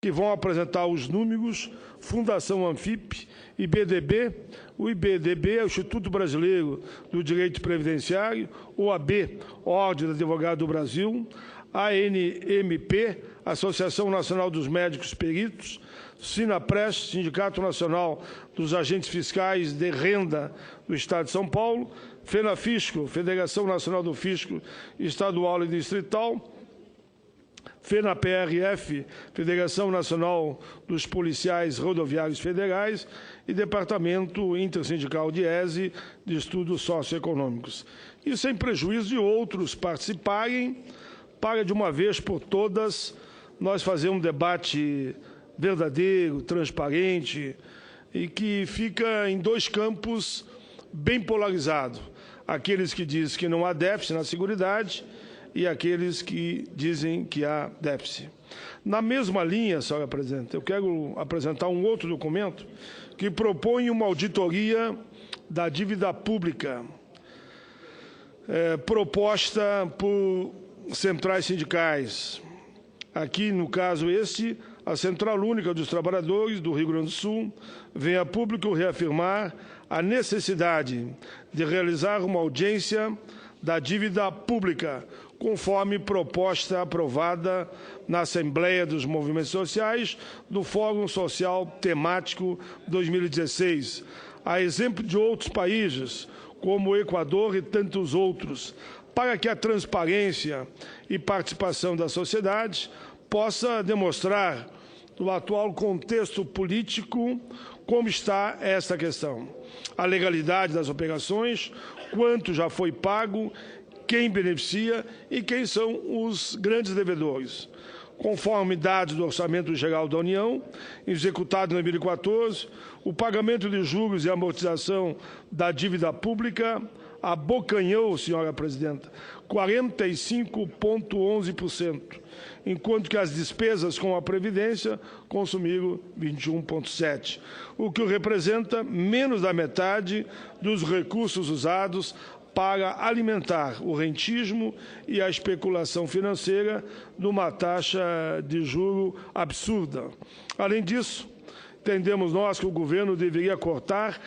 que vão apresentar os números, Fundação Anfip, IBDB. O IBDB é o Instituto Brasileiro do Direito Previdenciário, OAB, Ordem dos Advogados do Brasil, ANMP, Associação Nacional dos Médicos Peritos, Sinapres, Sindicato Nacional dos Agentes Fiscais de Renda do Estado de São Paulo, FENAFISCO, Federação Nacional do Fisco Estadual e Distrital, FENAPRF, Federação Nacional dos Policiais Rodoviários Federais e Departamento Intersindical de ESE de Estudos Socioeconômicos. E sem prejuízo de outros participarem, para de uma vez por todas nós fazer um debate verdadeiro, transparente e que fica em dois campos bem polarizados. Aqueles que dizem que não há déficit na Seguridade e aqueles que dizem que há déficit. Na mesma linha, senhora presidente, eu quero apresentar um outro documento que propõe uma auditoria da dívida pública proposta por centrais sindicais. Aqui, no caso a Central Única dos Trabalhadores do Rio Grande do Sul vem a público reafirmar a necessidade de realizar uma audiência da dívida pública, conforme proposta aprovada na Assembleia dos Movimentos Sociais do Fórum Social Temático 2016, a exemplo de outros países, como o Equador e tantos outros, para que a transparência e participação da sociedade possa demonstrar, no atual contexto político, como está esta questão. A legalidade das operações, quanto já foi pago, quem beneficia e quem são os grandes devedores. Conforme dados do Orçamento Geral da União, executado em 2014, o pagamento de juros e amortização da dívida pública abocanhou, senhora presidenta, 45,11%, enquanto que as despesas com a Previdência consumiram 21,7%, o que representa menos da metade dos recursos usados para alimentar o rentismo e a especulação financeira numa taxa de juro absurda. Além disso, entendemos nós que o governo deveria cortar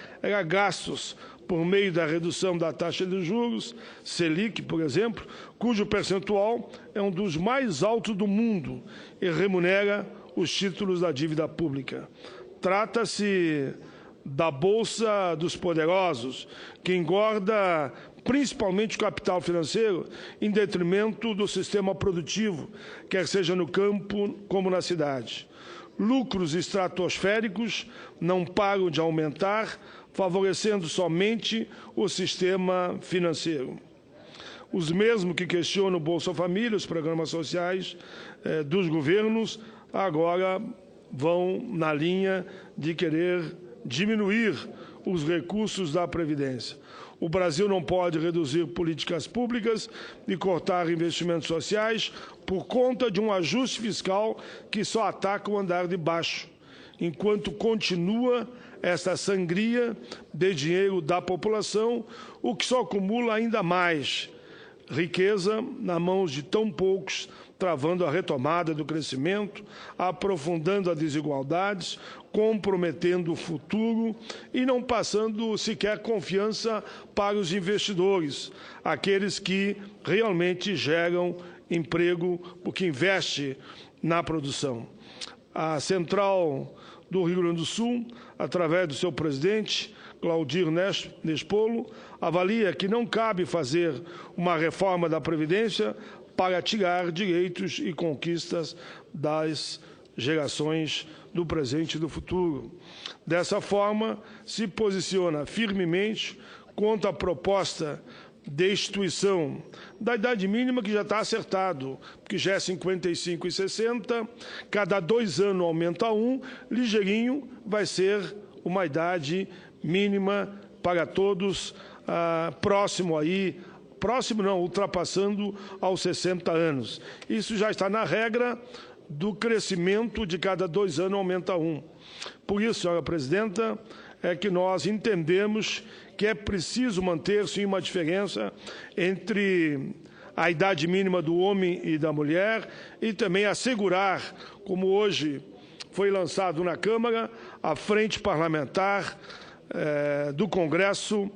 gastos por meio da redução da taxa de juros, Selic, por exemplo, cujo percentual é um dos mais altos do mundo e remunera os títulos da dívida pública. Trata-se da Bolsa dos Poderosos, que engorda principalmente o capital financeiro, em detrimento do sistema produtivo, quer seja no campo como na cidade. Lucros estratosféricos não param de aumentar, favorecendo somente o sistema financeiro. Os mesmos que questionam o Bolsa Família, os programas sociais dos governos, agora vão na linha de querer diminuir os recursos da Previdência. O Brasil não pode reduzir políticas públicas e cortar investimentos sociais por conta de um ajuste fiscal que só ataca o andar de baixo, enquanto continua essa sangria de dinheiro da população, o que só acumula ainda mais riqueza nas mãos de tão poucos, travando a retomada do crescimento, aprofundando as desigualdades, comprometendo o futuro e não passando sequer confiança para os investidores, aqueles que realmente geram emprego, porque investe na produção. A Central do Rio Grande do Sul, através do seu presidente, Claudir Nespolo, avalia que não cabe fazer uma reforma da Previdência para tirar direitos e conquistas das gerações do presente e do futuro. Dessa forma, se posiciona firmemente contra a proposta de instituição da idade mínima, que já está acertado, porque já é 55 e 60, cada 2 anos aumenta ligeirinho, vai ser uma idade mínima para todos, ultrapassando aos 60 anos. Isso já está na regra do crescimento de cada 2 anos aumenta Por isso, senhora presidenta, é que nós entendemos que é preciso manter, sim, uma diferença entre a idade mínima do homem e da mulher e também assegurar, como hoje foi lançado na Câmara a Frente Parlamentar do Congresso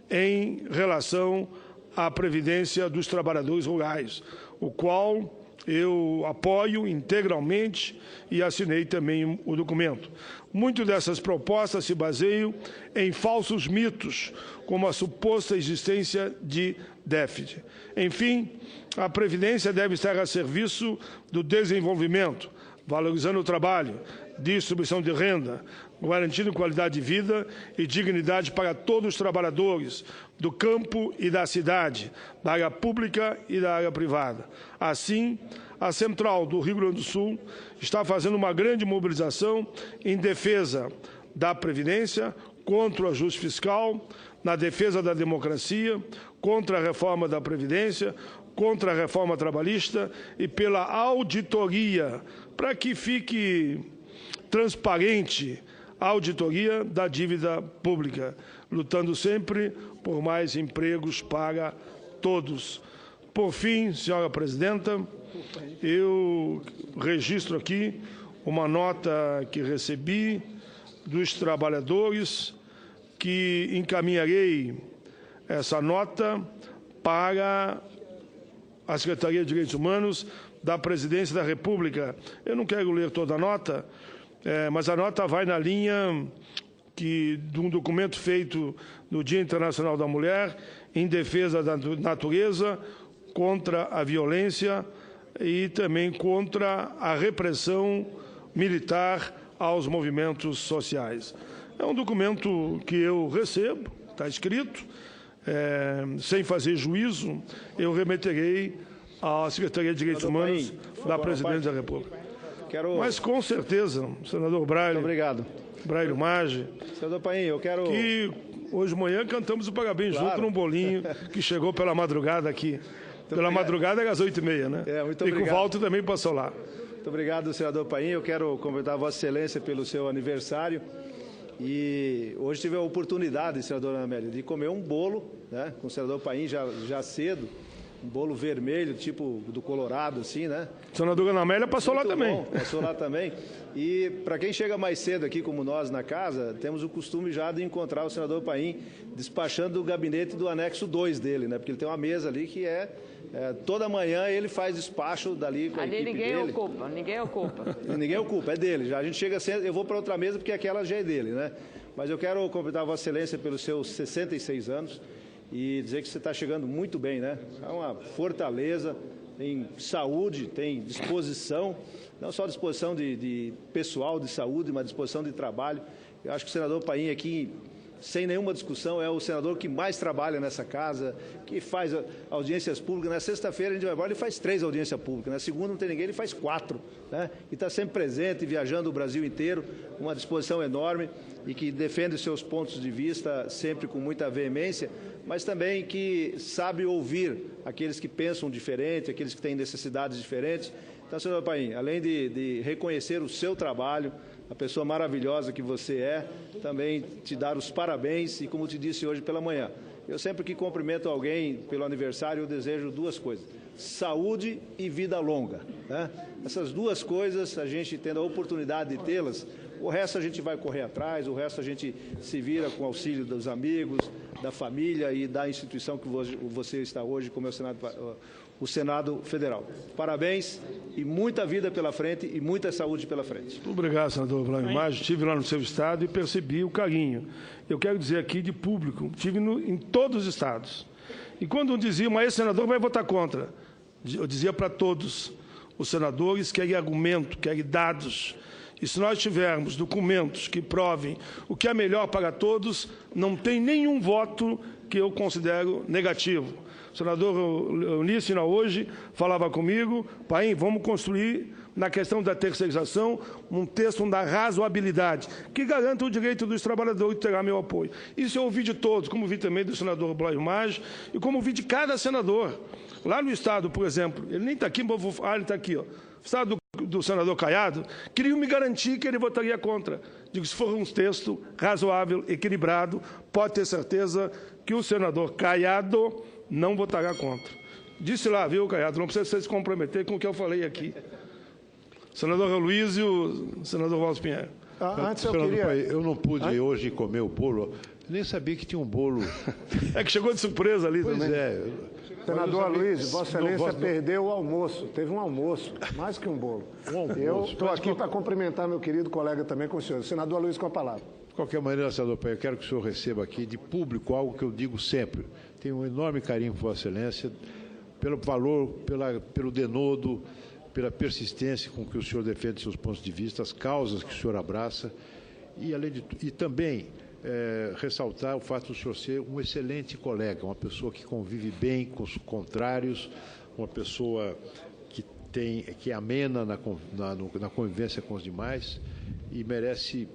em relação à Previdência dos Trabalhadores Rurais, o qual eu apoio integralmente e assinei também o documento. Muitas dessas propostas se baseiam em falsos mitos, como a suposta existência de déficit. Enfim, a Previdência deve estar a serviço do desenvolvimento, valorizando o trabalho, distribuição de renda, garantindo qualidade de vida e dignidade para todos os trabalhadores do campo e da cidade, da área pública e da área privada. Assim, a Central do Rio Grande do Sul está fazendo uma grande mobilização em defesa da Previdência, contra o ajuste fiscal, na defesa da democracia, contra a reforma da Previdência, contra a reforma trabalhista e pela auditoria, para que fique transparente a auditoria da dívida pública, lutando sempre por mais empregos para todos. Por fim, senhora presidenta, eu registro aqui uma nota que recebi dos trabalhadores, que encaminharei essa nota para a Secretaria de Direitos Humanos da Presidência da República. Eu não quero ler toda a nota, mas a nota vai na linha de um documento feito no Dia Internacional da Mulher, em defesa da natureza, contra a violência e também contra a repressão militar aos movimentos sociais. É um documento que eu recebo, está escrito, sem fazer juízo, eu remeterei à Secretaria de Direitos Humanos da Presidência da República. Mas, com certeza, senador Braille, obrigado. Braille Maggi, senador Paim, eu quero... que hoje de manhã cantamos o parabéns junto num bolinho que chegou pela madrugada aqui. Pela madrugada era às 8h30, né? Muito obrigado. E com o Walter também passou lá. Muito obrigado, senador Paim. Eu quero cumprimentar a Vossa Excelência pelo seu aniversário. E hoje tive a oportunidade, senadora Amélia, de comer um bolo, né, com o senador Paim já cedo, um bolo vermelho, tipo do Colorado, assim, né? A senadora Ana Amélia passou muito lá também. Bom, passou lá também. E para quem chega mais cedo aqui, como nós na casa, temos o costume já de encontrar o senador Paim despachando o gabinete do anexo 2 dele, né? Porque ele tem uma mesa ali que toda manhã ele faz despacho dali com a equipe ninguém dele. Ninguém ocupa. Ninguém ocupa, é dele. Já a gente chega cedo, eu vou para outra mesa porque aquela já é dele, né? Mas eu quero cumprimentar a Vossa Excelência pelos seus 66 anos e dizer que você está chegando muito bem, né? É uma fortaleza, tem saúde, tem disposição, não só disposição de pessoal, de saúde, mas disposição de trabalho. Eu acho que o senador Paim aqui, sem nenhuma discussão, é o senador que mais trabalha nessa casa, que faz audiências públicas. Na sexta-feira a gente vai embora, ele faz 3 audiências públicas. Na segunda não tem ninguém, ele faz 4. Né? E está sempre presente, viajando o Brasil inteiro, uma disposição enorme e que defende os seus pontos de vista sempre com muita veemência, mas também que sabe ouvir aqueles que pensam diferente, aqueles que têm necessidades diferentes. Então, senador Paim, além de reconhecer o seu trabalho, a pessoa maravilhosa que você é, também te dar os parabéns e, como te disse hoje pela manhã, eu sempre que cumprimento alguém pelo aniversário, eu desejo 2 coisas, saúde e vida longa. Né? Essas 2 coisas, a gente tendo a oportunidade de tê-las, o resto a gente vai correr atrás, o resto a gente se vira com o auxílio dos amigos, da família e da instituição que você está hoje, como é o Senado Federal. Parabéns e muita vida pela frente e muita saúde pela frente. Obrigado, senador Vlad Maggi. Estive lá no seu estado e percebi o carinho. Eu quero dizer aqui de público, estive em todos os estados. E quando dizia, mas esse senador vai votar contra, eu dizia para todos, os senadores querem argumento, querem dados. E se nós tivermos documentos que provem o que é melhor para todos, não tem nenhum voto que eu considero negativo. O senador Uníssina hoje falava comigo, Paim, vamos construir, na questão da terceirização, um texto da razoabilidade, que garanta o direito dos trabalhadores e terá meu apoio. Isso eu ouvi de todos, como ouvi também do senador Blaio Maggi, e como ouvi de cada senador. Lá no estado, por exemplo, ele nem está aqui, mas ele está aqui, ó. O estado do senador Caiado, queriam me garantir que ele votaria contra. Digo, se for um texto razoável, equilibrado, pode ter certeza que o senador Caiado não votará contra. Disse lá, viu, Caiado, não precisa se comprometer com o que eu falei aqui. Senador Luiz e o senador Walter Pinheiro. Antes eu não pude hoje comer o bolo, nem sabia que tinha um bolo. É que chegou de surpresa ali pois também. É. Senador Luiz, Vossa Excelência perdeu o almoço. Teve um almoço, mais que um bolo. Eu estou aqui para cumprimentar meu querido colega também com o senhor. Senador Luiz, com a palavra. De qualquer maneira, senador Paim, eu quero que o senhor receba aqui de público algo que eu digo sempre. Tenho um enorme carinho por Vossa Excelência, pelo valor, pelo denodo, pela persistência com que o senhor defende seus pontos de vista, as causas que o senhor abraça, e também ressaltar o fato do senhor ser um excelente colega, uma pessoa que convive bem com os contrários, uma pessoa que é amena na convivência com os demais e merece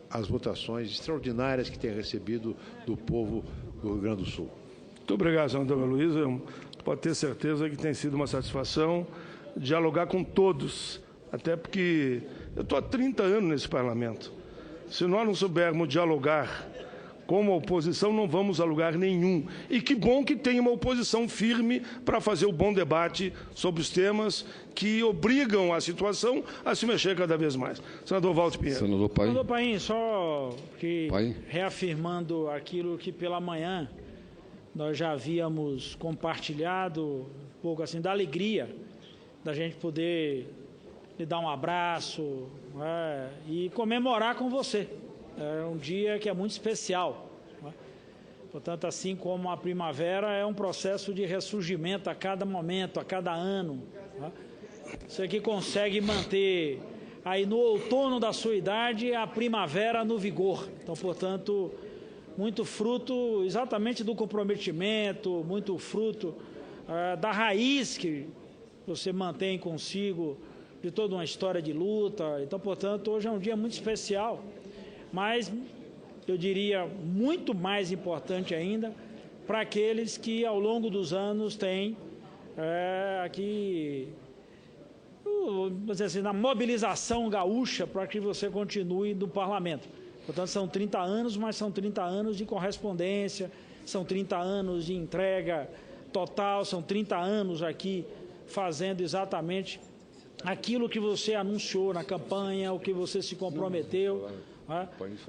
as votações extraordinárias que tem recebido do povo do Rio Grande do Sul. Muito obrigado, senador Luiz. Pode ter certeza que tem sido uma satisfação dialogar com todos, até porque eu estou há 30 anos nesse parlamento. Se nós não soubermos dialogar como oposição, não vamos a lugar nenhum. E que bom que tem uma oposição firme para fazer o bom debate sobre os temas que obrigam a situação a se mexer cada vez mais. Senador Walter Pinheiro. Senador Paim, só que reafirmando aquilo que pela manhã nós já havíamos compartilhado, um pouco assim, da alegria da gente poder lhe dar um abraço e comemorar com você. É um dia que é muito especial. Portanto, assim como a primavera é um processo de ressurgimento a cada momento, a cada ano. Você que consegue manter aí no outono da sua idade a primavera no vigor. Então, portanto, muito fruto exatamente do comprometimento, muito fruto da raiz que você mantém consigo de toda uma história de luta. Então, portanto, hoje é um dia muito especial, mas eu diria muito mais importante ainda para aqueles que ao longo dos anos têm aqui, vamos dizer assim, na mobilização gaúcha para que você continue no parlamento. Portanto, são 30 anos, mas são 30 anos de correspondência, são 30 anos de entrega total, são 30 anos aqui fazendo exatamente aquilo que você anunciou na campanha, o que você se comprometeu.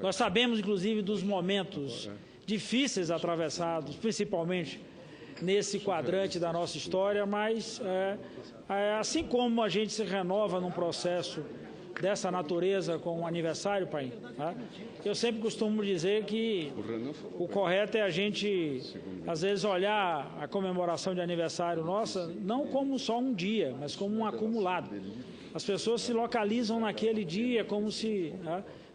Nós sabemos, inclusive, dos momentos difíceis atravessados, principalmente nesse quadrante da nossa história, mas assim como a gente se renova num processo dessa natureza com o aniversário, Paim, eu sempre costumo dizer que o correto é a gente, às vezes, olhar a comemoração de aniversário nossa, não como só um dia, mas como um acumulado. As pessoas se localizam naquele dia como se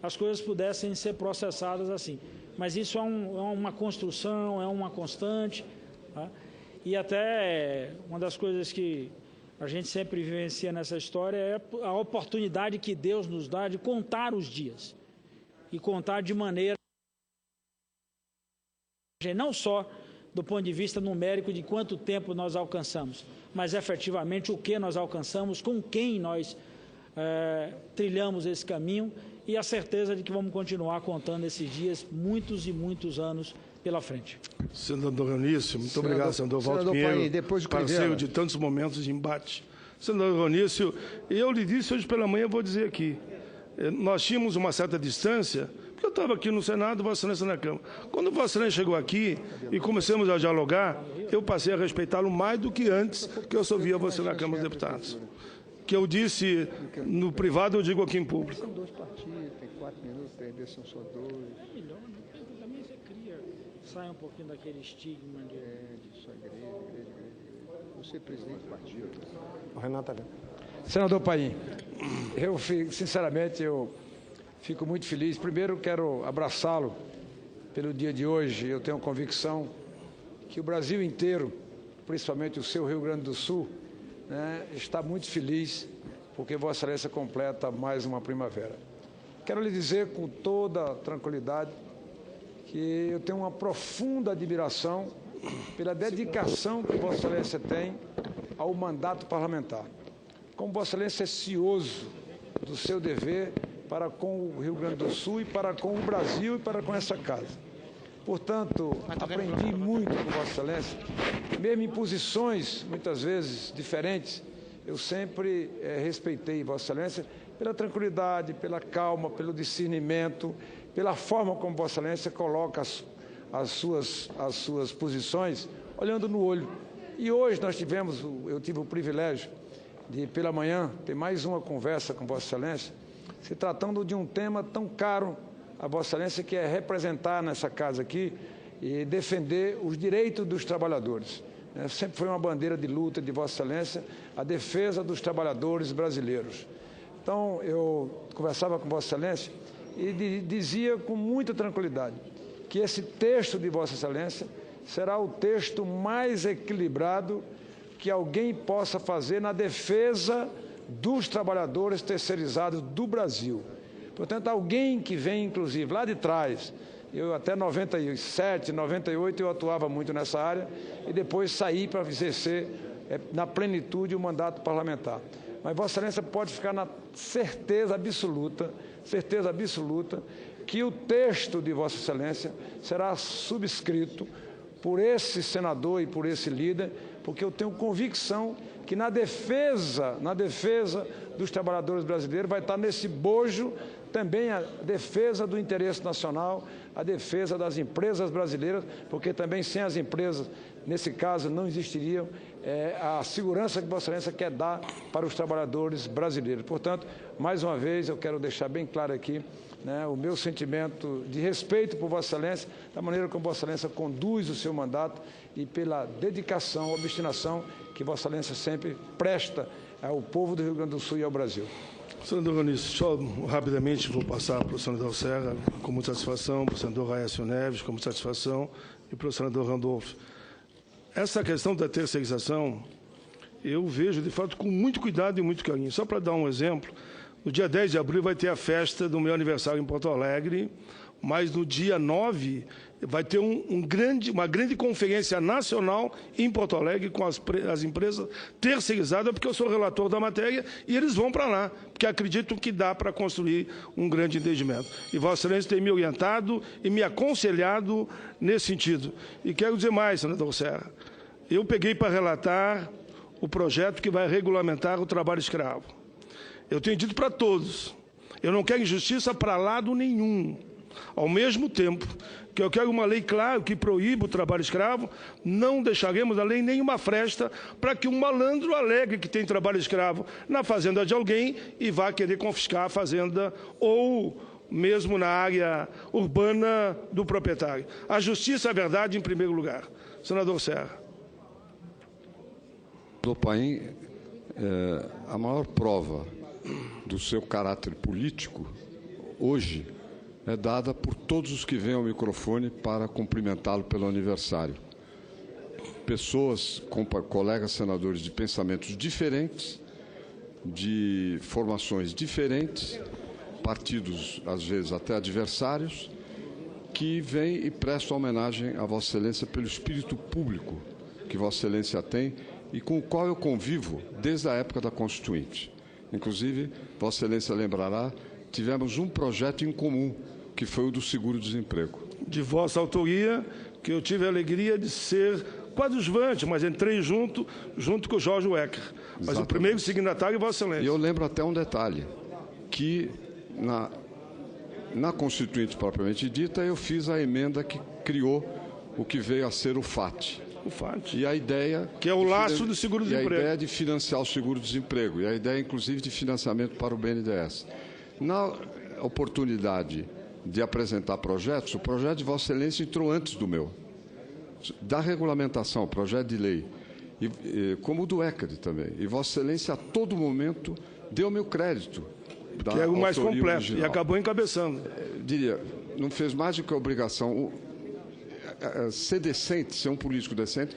as coisas pudessem ser processadas assim. Mas isso é uma construção, é uma constante, e até uma das coisas que a gente sempre vivencia nessa história é a oportunidade que Deus nos dá de contar os dias. E contar de maneira não só do ponto de vista numérico de quanto tempo nós alcançamos, mas efetivamente o que nós alcançamos, com quem nós trilhamos esse caminho e a certeza de que vamos continuar contando esses dias muitos e muitos anos pela frente. Senador Ronício, muito obrigado, senador Walter Pinheiro, parceiro de tantos momentos de embate. Senador Ronício, eu lhe disse hoje pela manhã, vou dizer aqui, nós tínhamos uma certa distância, porque eu estava aqui no Senado, Vossa Excelência na Câmara. Quando Vossa Excelência chegou aqui e começamos a dialogar, eu passei a respeitá-lo mais do que antes que eu só via você na Câmara dos Deputados. Que eu disse no privado, eu digo aqui em público. São dois partidos, tem 4 minutos, tem são só 2. É melhor, né? Também você cria, sai um pouquinho daquele estigma de só igreja. Você é presidente do partido. Renato. Senador Paim, sinceramente, eu fico muito feliz. Primeiro, quero abraçá-lo pelo dia de hoje. Eu tenho convicção que o Brasil inteiro, principalmente o seu Rio Grande do Sul, está muito feliz porque Vossa Excelência completa mais uma primavera. Quero lhe dizer com toda tranquilidade que eu tenho uma profunda admiração pela dedicação que Vossa Excelência tem ao mandato parlamentar. Como Vossa Excelência é cioso do seu dever para com o Rio Grande do Sul e para com o Brasil e para com essa casa. Portanto, aprendi muito com Vossa Excelência, mesmo em posições, muitas vezes, diferentes, eu sempre respeitei Vossa Excelência pela tranquilidade, pela calma, pelo discernimento, pela forma como Vossa Excelência coloca as suas posições olhando no olho. E hoje eu tive o privilégio de, pela manhã, ter mais uma conversa com Vossa Excelência, se tratando de um tema tão caro a Vossa Excelência, que é representar nessa casa aqui e defender os direitos dos trabalhadores. Sempre foi uma bandeira de luta de Vossa Excelência, a defesa dos trabalhadores brasileiros. Então, eu conversava com Vossa Excelência e dizia com muita tranquilidade que esse texto de Vossa Excelência será o texto mais equilibrado que alguém possa fazer na defesa dos trabalhadores terceirizados do Brasil. Portanto, alguém que vem, inclusive, lá de trás, eu até 97, 98, eu atuava muito nessa área e depois saí para exercer na plenitude o mandato parlamentar. Mas Vossa Excelência pode ficar na certeza absoluta que o texto de Vossa Excelência será subscrito por esse senador e por esse líder, porque eu tenho convicção que na defesa dos trabalhadores brasileiros vai estar nesse bojo também a defesa do interesse nacional, a defesa das empresas brasileiras, porque também sem as empresas, nesse caso, não existiria a segurança que Vossa Excelência quer dar para os trabalhadores brasileiros. Portanto, mais uma vez, eu quero deixar bem claro aqui o meu sentimento de respeito por Vossa Excelência, da maneira como Vossa Excelência conduz o seu mandato e pela dedicação, obstinação que Vossa Excelência sempre presta ao povo do Rio Grande do Sul e ao Brasil. Senador Onísio, só rapidamente vou passar para o senador Serra, com muita satisfação, para o senador Aécio Neves, com muita satisfação, e para o senador Randolph. Essa questão da terceirização, eu vejo, de fato, com muito cuidado e muito carinho. Só para dar um exemplo, no dia 10 de abril vai ter a festa do meu aniversário em Porto Alegre, mas no dia 9 vai ter uma grande conferência nacional em Porto Alegre com as empresas terceirizadas, porque eu sou relator da matéria e eles vão para lá, porque acreditam que dá para construir um grande entendimento. E Vossa Excelência tem me orientado e me aconselhado nesse sentido. E quero dizer mais, senador Serra, eu peguei para relatar o projeto que vai regulamentar o trabalho escravo. Eu tenho dito para todos, eu não quero injustiça para lado nenhum. Ao mesmo tempo que eu quero uma lei clara que proíba o trabalho escravo, não deixaremos a lei nenhuma fresta para que um malandro alegue que tem trabalho escravo na fazenda de alguém e vá querer confiscar a fazenda ou mesmo na área urbana do proprietário. A justiça e a verdade em primeiro lugar. Senador Serra. Senador Paim, a maior prova do seu caráter político hoje é dada por todos os que vêm ao microfone para cumprimentá-lo pelo aniversário. Pessoas, colegas senadores de pensamentos diferentes, de formações diferentes, partidos, às vezes, até adversários, que vêm e prestam homenagem a Vossa Excelência pelo espírito público que Vossa Excelência tem e com o qual eu convivo desde a época da Constituinte. Inclusive, Vossa Excelência lembrará, tivemos um projeto em comum, que foi o do seguro-desemprego. De vossa autoria, que eu tive a alegria de ser coadjuvante, mas entrei junto com o Jorge Wecker. Mas exatamente. O primeiro signatário é Vossa Excelência. E eu lembro até um detalhe, que na Constituinte propriamente dita, eu fiz a emenda que criou o que veio a ser o FAT. O FAT. E a ideia... Que é o laço do seguro-desemprego. E a ideia de financiar o seguro-desemprego. E a ideia, inclusive, de financiamento para o BNDES. Na oportunidade de apresentar projetos, o projeto de Vossa Excelência entrou antes do meu. Da regulamentação, projeto de lei, como o do ECAD também. E Vossa Excelência, a todo momento, deu meu crédito. Que é o mais completo, original. E acabou encabeçando. Diria, não fez mais do que a obrigação. Ser decente, ser um político decente,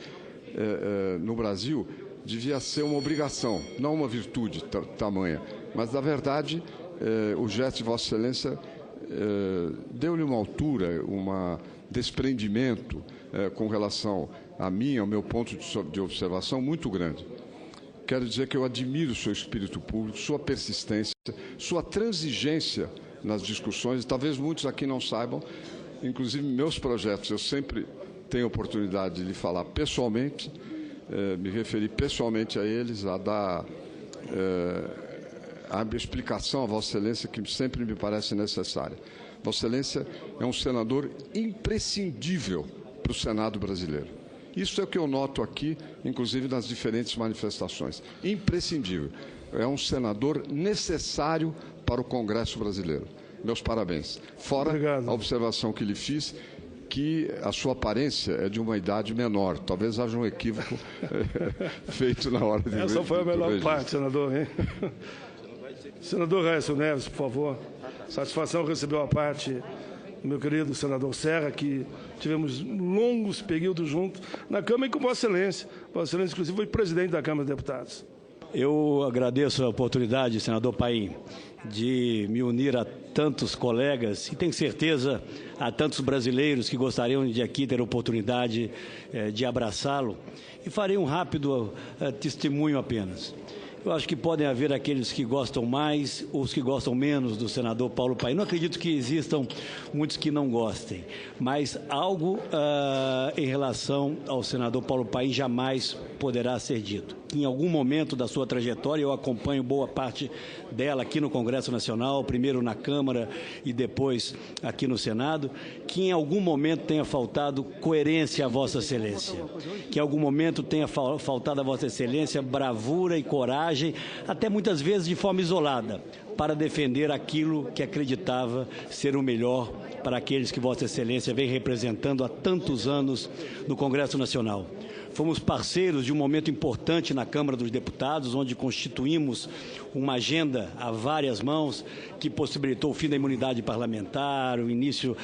no Brasil, devia ser uma obrigação, não uma virtude tamanha. Mas, na verdade, o gesto de Vossa Excelência deu-lhe uma altura, um desprendimento com relação a mim, ao meu ponto de observação, muito grande. Quero dizer que eu admiro o seu espírito público, sua persistência, sua transigência nas discussões, e talvez muitos aqui não saibam, inclusive meus projetos, eu sempre tenho oportunidade de lhe falar pessoalmente, me referir pessoalmente a eles, a dar a explicação a Vossa Excelência que sempre me parece necessária. Vossa Excelência é um senador imprescindível para o Senado brasileiro. Isso é o que eu noto aqui, inclusive nas diferentes manifestações. Imprescindível. É um senador necessário para o Congresso brasileiro. Meus parabéns. Fora Obrigado. A observação que lhe fiz, que a sua aparência é de uma idade menor. Talvez haja um equívoco feito na hora de... Essa foi a melhor parte, senador, hein? Senador Raíssa Neves, por favor. Satisfação recebeu a parte do meu querido senador Serra, que tivemos longos períodos juntos na Câmara e com Vossa Excelência. Vossa Excelência, inclusive, foi presidente da Câmara de Deputados. Eu agradeço a oportunidade, senador Paim, de me unir a tantos colegas e tenho certeza a tantos brasileiros que gostariam de aqui ter a oportunidade de abraçá-lo. E farei um rápido testemunho apenas. Eu acho que podem haver aqueles que gostam mais ou os que gostam menos do senador Paulo Paim. Não acredito que existam muitos que não gostem, mas algo em relação ao senador Paulo Paim jamais poderá ser dito. Em algum momento da sua trajetória, eu acompanho boa parte dela aqui no Congresso Nacional, primeiro na Câmara e depois aqui no Senado, que em algum momento tenha faltado coerência a Vossa Excelência, que em algum momento tenha faltado a Vossa Excelência bravura e coragem, até muitas vezes de forma isolada, para defender aquilo que acreditava ser o melhor para aqueles que Vossa Excelência vem representando há tantos anos no Congresso Nacional. Fomos parceiros de um momento importante na Câmara dos Deputados, onde constituímos uma agenda a várias mãos que possibilitou o fim da imunidade parlamentar, o início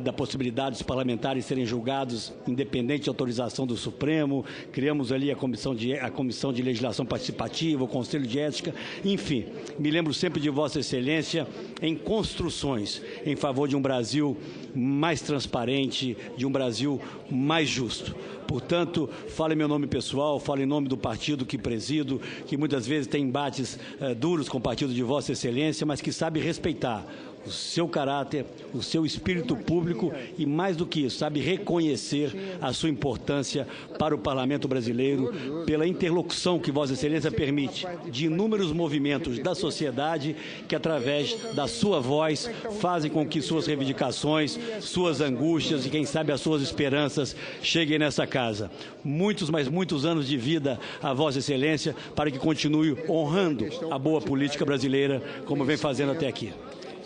da possibilidade dos parlamentares serem julgados independente de autorização do Supremo, criamos ali a Comissão de Legislação Participativa, o Conselho de Ética, enfim, me lembro sempre de Vossa Excelência em construções em favor de um Brasil mais transparente, de um Brasil mais justo. Portanto, falo em meu nome pessoal, falo em nome do partido que presido, que muitas vezes tem embates duros com o partido de Vossa Excelência, mas que sabe respeitar o seu caráter, o seu espírito público e, mais do que isso, sabe reconhecer a sua importância para o Parlamento brasileiro pela interlocução que Vossa Excelência permite de inúmeros movimentos da sociedade que, através da sua voz, fazem com que suas reivindicações, suas angústias e, quem sabe, as suas esperanças cheguem nessa casa. Muitos, mas muitos anos de vida a Vossa Excelência para que continue honrando a boa política brasileira como vem fazendo até aqui.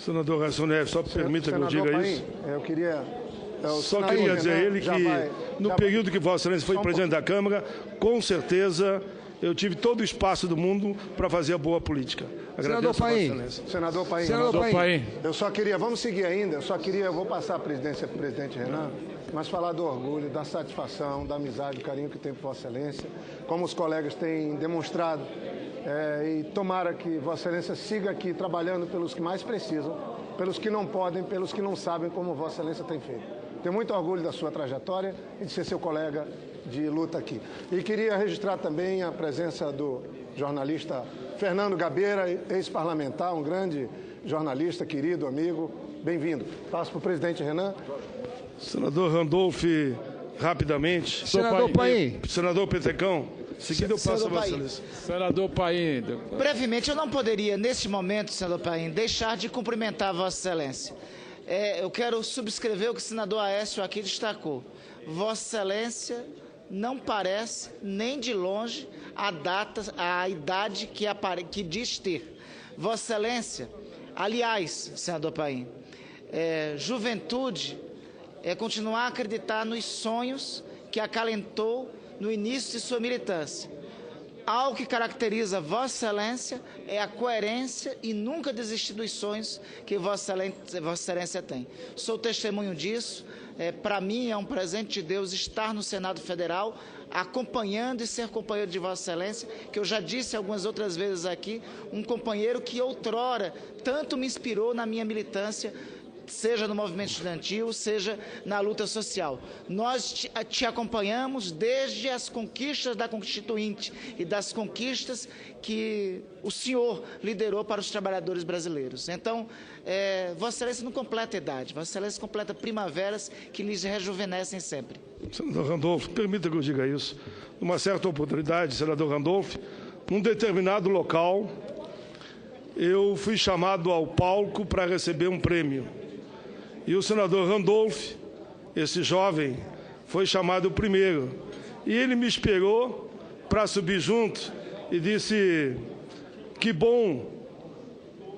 Senador Raíssa Neves, só permita que eu diga Paim, isso. Eu queria... Só queria dizer a ele que, no período que Vossa Excelência foi presidente da Câmara, com certeza eu tive todo o espaço do mundo para fazer a boa política. Agradeço a Vossa Excelência. Senador Paim, eu só queria, vamos seguir ainda, eu vou passar a presidência para o presidente Renan, mas falar do orgulho, da satisfação, da amizade, do carinho que tem por Vossa Excelência, como os colegas têm demonstrado, e tomara que Vossa Excelência siga aqui trabalhando pelos que mais precisam, pelos que não podem, pelos que não sabem, como Vossa Excelência tem feito. Tenho muito orgulho da sua trajetória e de ser seu colega de luta aqui. E queria registrar também a presença do jornalista Fernando Gabeira, ex-parlamentar, um grande jornalista, querido, amigo. Bem-vindo. Passo para o presidente Renan. Senador Randolph, rapidamente. Senador Paim. Senador Petecão, seguido eu passo a Vossa Excelência. Senador Paim. Brevemente, eu não poderia, neste momento, senador Paim, deixar de cumprimentar Vossa Excelência. Eu quero subscrever o que o senador Aécio aqui destacou. Vossa Excelência não parece, nem de longe, a idade que diz ter. Vossa Excelência, aliás, senador Paim, juventude é continuar a acreditar nos sonhos que acalentou no início de sua militância. Algo que caracteriza Vossa Excelência é a coerência e nunca desistir dos sonhos que Vossa Excelência tem. Sou testemunho disso. Para mim é um presente de Deus estar no Senado Federal, acompanhando e ser companheiro de Vossa Excelência, que eu já disse algumas outras vezes aqui, um companheiro que outrora tanto me inspirou na minha militância, seja no movimento estudantil, seja na luta social. Nós te acompanhamos desde as conquistas da Constituinte e das conquistas que o senhor liderou para os trabalhadores brasileiros. Então, Vossa Excelência não completa idade, Vossa Excelência completa primaveras que lhes rejuvenescem sempre. Senador Randolph, permita que eu diga isso. Numa certa oportunidade, senador Randolph, num determinado local, eu fui chamado ao palco para receber um prêmio. E o senador Randolph, esse jovem, foi chamado primeiro. E ele me esperou para subir junto e disse: que bom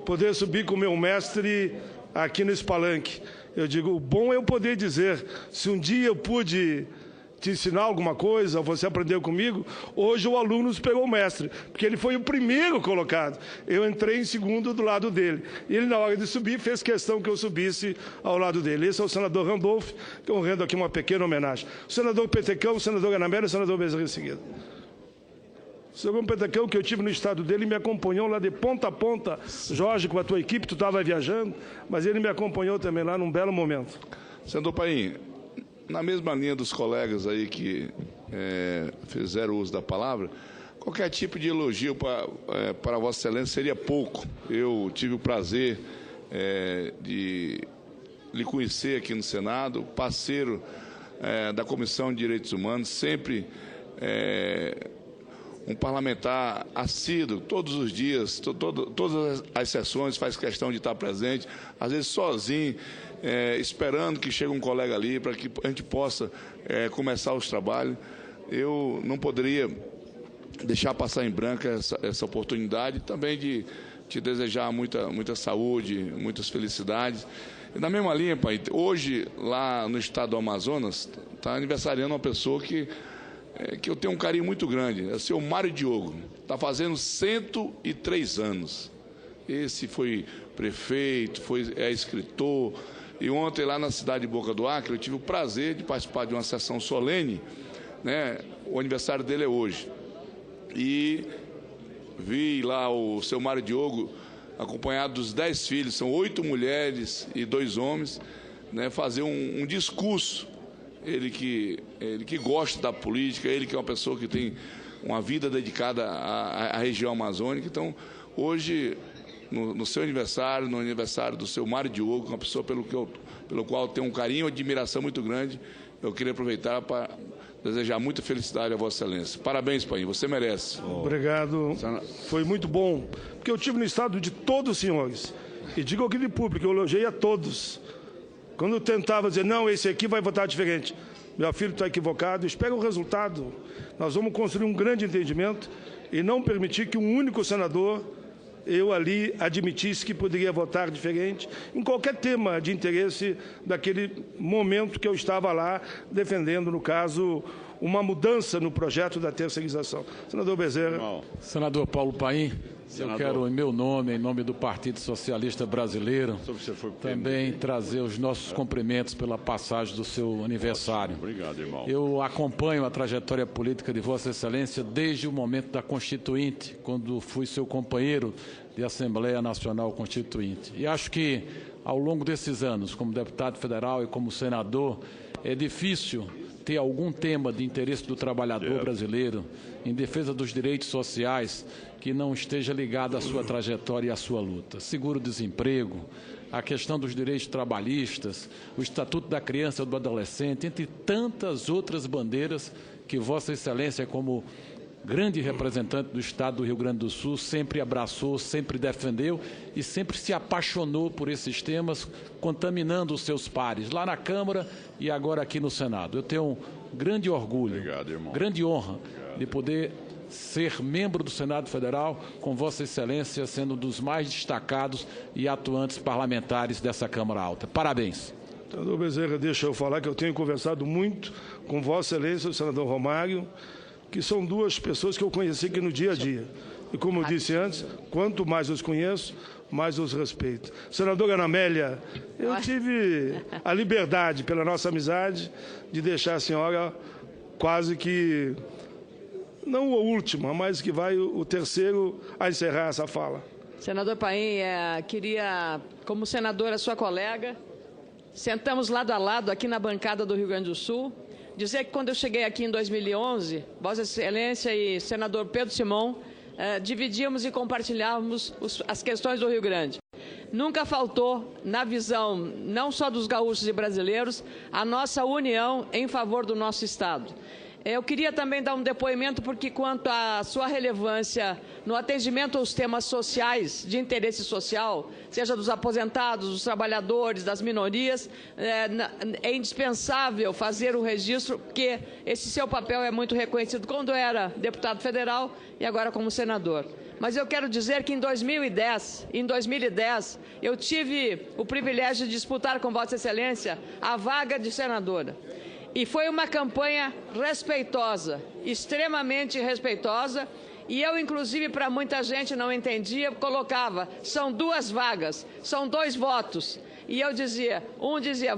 poder subir com o meu mestre aqui nesse palanque. Eu digo, o bom é eu poder dizer, se um dia eu pude te ensinar alguma coisa, ou você aprendeu comigo, hoje o aluno superou o mestre, porque ele foi o primeiro colocado. Eu entrei em segundo do lado dele. E ele, na hora de subir, fez questão que eu subisse ao lado dele. Esse é o senador Randolph, que eu rendo aqui uma pequena homenagem. O senador Petecão, o senador Ganamélia e o senador Bezerra em seguida. O senador Petecão, que eu tive no estado dele, me acompanhou lá de ponta a ponta. Jorge, com a tua equipe, tu estava viajando, mas ele me acompanhou também lá num belo momento. Senador Paim, na mesma linha dos colegas aí que fizeram uso da palavra, qualquer tipo de elogio para Vossa Excelência seria pouco. Eu tive o prazer de lhe conhecer aqui no Senado, parceiro da Comissão de Direitos Humanos, sempre um parlamentar assíduo, todos os dias, todas as sessões faz questão de estar presente, às vezes sozinho, esperando que chegue um colega ali para que a gente possa começar os trabalhos. Eu não poderia deixar passar em branco essa oportunidade, também de te desejar muita saúde, muitas felicidades. E na mesma linha, pai, hoje, lá no estado do Amazonas, está aniversariando uma pessoa que eu tenho um carinho muito grande, é o senhor Mário Diogo, está fazendo 103 anos. Esse foi prefeito, é escritor, e ontem lá na cidade de Boca do Acre eu tive o prazer de participar de uma sessão solene, né? O aniversário dele é hoje. E vi lá o seu Mário Diogo acompanhado dos 10 filhos, são 8 mulheres e 2 homens, né, fazer um discurso. Ele que gosta da política, ele que é uma pessoa que tem uma vida dedicada à região amazônica. Então, hoje, no seu aniversário, no aniversário do seu Mário Diogo, uma pessoa pelo qual eu tenho um carinho e admiração muito grande, eu queria aproveitar para desejar muita felicidade a Vossa Excelência. Parabéns, Paim, você merece. Obrigado, foi muito bom, porque eu estive no estado de todos os senhores, e digo aqui de público, eu elogiei a todos. Quando eu tentava dizer, não, esse aqui vai votar diferente, meu filho está equivocado, espera o resultado. Nós vamos construir um grande entendimento e não permitir que um único senador, eu ali, admitisse que poderia votar diferente em qualquer tema de interesse daquele momento que eu estava lá defendendo, no caso, uma mudança no projeto da terceirização. Senador Bezerra. Senador Paulo Paim, eu quero, em meu nome, em nome do Partido Socialista Brasileiro, também trazer os nossos cumprimentos pela passagem do seu aniversário. Obrigado, irmão. Eu acompanho a trajetória política de Vossa Excelência desde o momento da Constituinte, quando fui seu companheiro de Assembleia Nacional Constituinte. E acho que, ao longo desses anos, como deputado federal e como senador, é difícil ter algum tema de interesse do trabalhador brasileiro, em defesa dos direitos sociais, que não esteja ligado à sua trajetória e à sua luta. Seguro-desemprego, a questão dos direitos trabalhistas, o Estatuto da Criança e do Adolescente, entre tantas outras bandeiras que Vossa Excelência, como grande representante do Estado do Rio Grande do Sul, sempre abraçou, sempre defendeu e sempre se apaixonou por esses temas, contaminando os seus pares, lá na Câmara e agora aqui no Senado. Eu tenho um grande orgulho, grande honra de poder ser membro do Senado Federal, com Vossa Excelência sendo um dos mais destacados e atuantes parlamentares dessa Câmara Alta. Parabéns. Senador Bezerra, deixa eu falar que eu tenho conversado muito com Vossa Excelência, o senador Romário, que são duas pessoas que eu conheci aqui no dia a dia. E como eu disse antes, quanto mais os conheço, mais os respeito. Senadora Ana Amélia, eu tive a liberdade, pela nossa amizade, de deixar a senhora quase que, não a última, mas que vai o terceiro a encerrar essa fala. Senador Paim, queria, como senadora, sua colega, sentamos lado a lado aqui na bancada do Rio Grande do Sul, dizer que quando eu cheguei aqui em 2011, Vossa Excelência e senador Pedro Simão dividíamos e compartilhávamos as questões do Rio Grande. Nunca faltou, na visão não só dos gaúchos e brasileiros, a nossa união em favor do nosso Estado. Eu queria também dar um depoimento, porque quanto à sua relevância no atendimento aos temas sociais, de interesse social, seja dos aposentados, dos trabalhadores, das minorias, é indispensável fazer o registro, porque esse seu papel é muito reconhecido quando era deputado federal e agora como senador. Mas eu quero dizer que em 2010, eu tive o privilégio de disputar com Vossa Excelência a vaga de senadora. E foi uma campanha respeitosa, extremamente respeitosa, e eu, inclusive, para muita gente não entendia, colocava, são 2 vagas, são 2 votos. E eu dizia,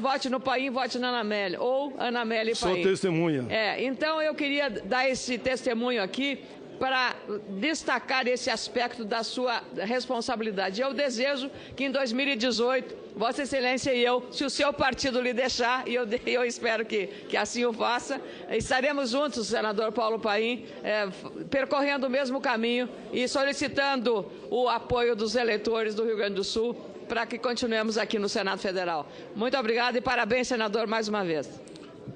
vote no Paim, vote na Ana Amélia, ou Ana Amélia e Paim. Sou testemunha. Então eu queria dar esse testemunho aqui, para destacar esse aspecto da sua responsabilidade. Eu desejo que em 2018, Vossa Excelência e eu, se o seu partido lhe deixar, e eu espero que assim o faça, estaremos juntos, senador Paulo Paim, percorrendo o mesmo caminho e solicitando o apoio dos eleitores do Rio Grande do Sul para que continuemos aqui no Senado Federal. Muito obrigado e parabéns, senador, mais uma vez.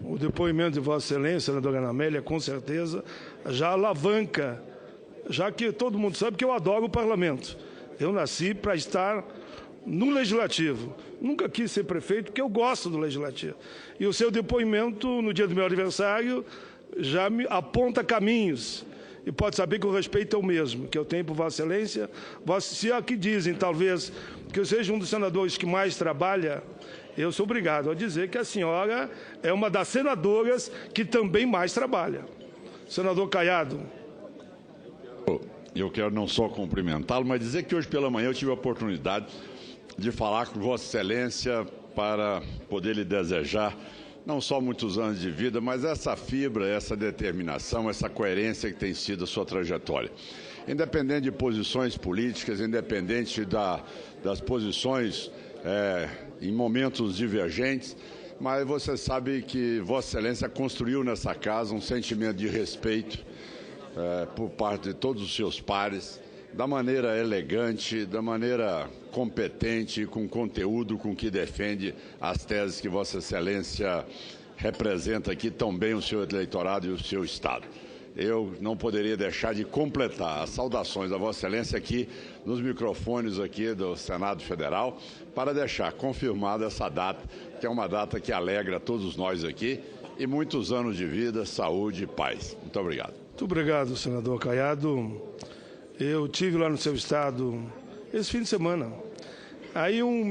O depoimento de Vossa Excelência, senadora Ana Amélia, com certeza, já alavanca, já que todo mundo sabe que eu adoro o parlamento. Eu nasci para estar no Legislativo. Nunca quis ser prefeito, porque eu gosto do Legislativo. E o seu depoimento, no dia do meu aniversário, já me aponta caminhos. E pode saber que o respeito é o mesmo, que eu tenho por Vossa Excelência. Se aqui dizem, talvez, que eu seja um dos senadores que mais trabalha, eu sou obrigado a dizer que a senhora é uma das senadoras que também mais trabalha. Senador Caiado. Eu quero não só cumprimentá-lo, mas dizer que hoje pela manhã eu tive a oportunidade de falar com Vossa Excelência para poder lhe desejar não só muitos anos de vida, mas essa fibra, essa determinação, essa coerência que tem sido a sua trajetória. Independente de posições políticas, independente das posições em momentos divergentes, mas você sabe que Vossa Excelência construiu nessa casa um sentimento de respeito por parte de todos os seus pares, da maneira elegante, da maneira competente, com conteúdo, com que defende as teses que Vossa Excelência representa aqui tão bem o seu eleitorado e o seu Estado. Eu não poderia deixar de completar as saudações a Vossa Excelência aqui nos microfones aqui do Senado Federal para deixar confirmada essa data, que é uma data que alegra todos nós aqui e muitos anos de vida, saúde e paz. Muito obrigado. Muito obrigado, senador Caiado. Eu tive lá no seu estado esse fim de semana. Aí um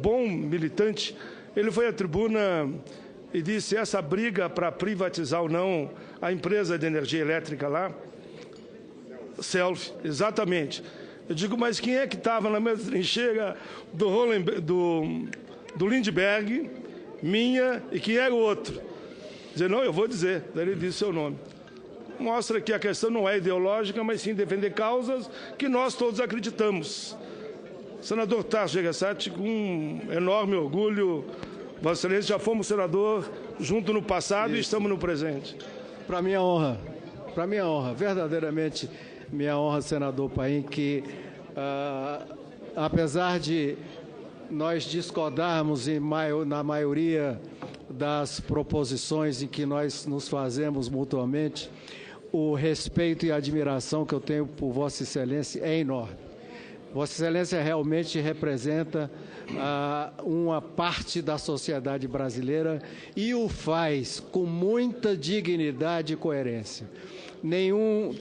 bom militante, ele foi à tribuna e disse: essa briga para privatizar ou não a empresa de energia elétrica lá, Self, exatamente. Eu digo, mas quem é que estava na mesma trincheira do Lindbergh, minha, e quem era o outro? Dizer, não, eu vou dizer. Daí ele disse seu nome. Mostra que a questão não é ideológica, mas sim defender causas que nós todos acreditamos. Senador Tasso Gereissati, com um enorme orgulho, Vossa Excelência, já fomos senador junto no passado e estamos no presente. Para minha honra, verdadeiramente minha honra, senador Paim, que apesar de nós discordarmos na maioria das proposições em que nós nos fazemos mutuamente, o respeito e a admiração que eu tenho por Vossa Excelência é enorme. Vossa Excelência realmente representa uma parte da sociedade brasileira e o faz com muita dignidade e coerência.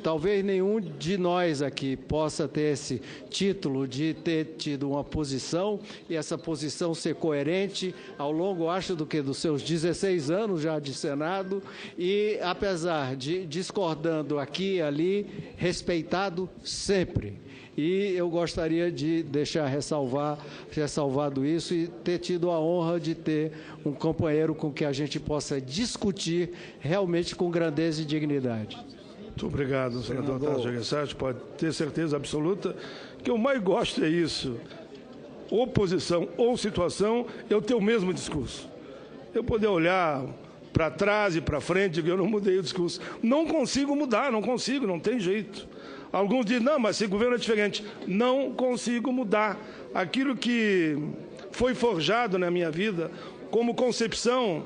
Talvez nenhum de nós aqui possa ter esse título de ter tido uma posição e essa posição ser coerente ao longo, acho, dos seus 16 anos já de Senado e, apesar de discordando aqui e ali, respeitado sempre. E eu gostaria de deixar ressalvado isso e ter tido a honra de ter um companheiro com que a gente possa discutir realmente com grandeza e dignidade. Muito obrigado, senador Tasso Gereissati. Pode ter certeza absoluta que eu mais gosto é isso. Oposição ou situação, eu tenho o mesmo discurso. Eu poder olhar para trás e para frente, que eu não mudei o discurso. Não consigo mudar, não tem jeito. Alguns dizem, não, mas esse governo é diferente. Não consigo mudar. Aquilo que foi forjado na minha vida como concepção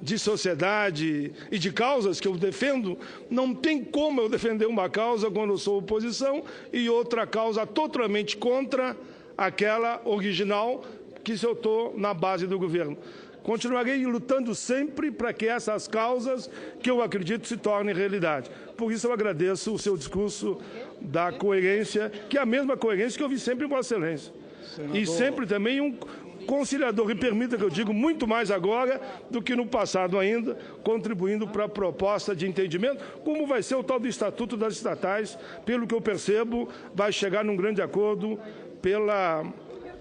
de sociedade e de causas que eu defendo, não tem como eu defender uma causa quando eu sou oposição e outra causa totalmente contra aquela original que se eu estou na base do governo. Continuarei lutando sempre para que essas causas que eu acredito se tornem realidade. Por isso eu agradeço o seu discurso da coerência, que é a mesma coerência que eu vi sempre em Vossa Excelência. Senador. E sempre também um conciliador, e permita que eu diga muito mais agora do que no passado ainda, contribuindo para a proposta de entendimento, como vai ser o tal do Estatuto das Estatais, pelo que eu percebo, vai chegar num grande acordo pela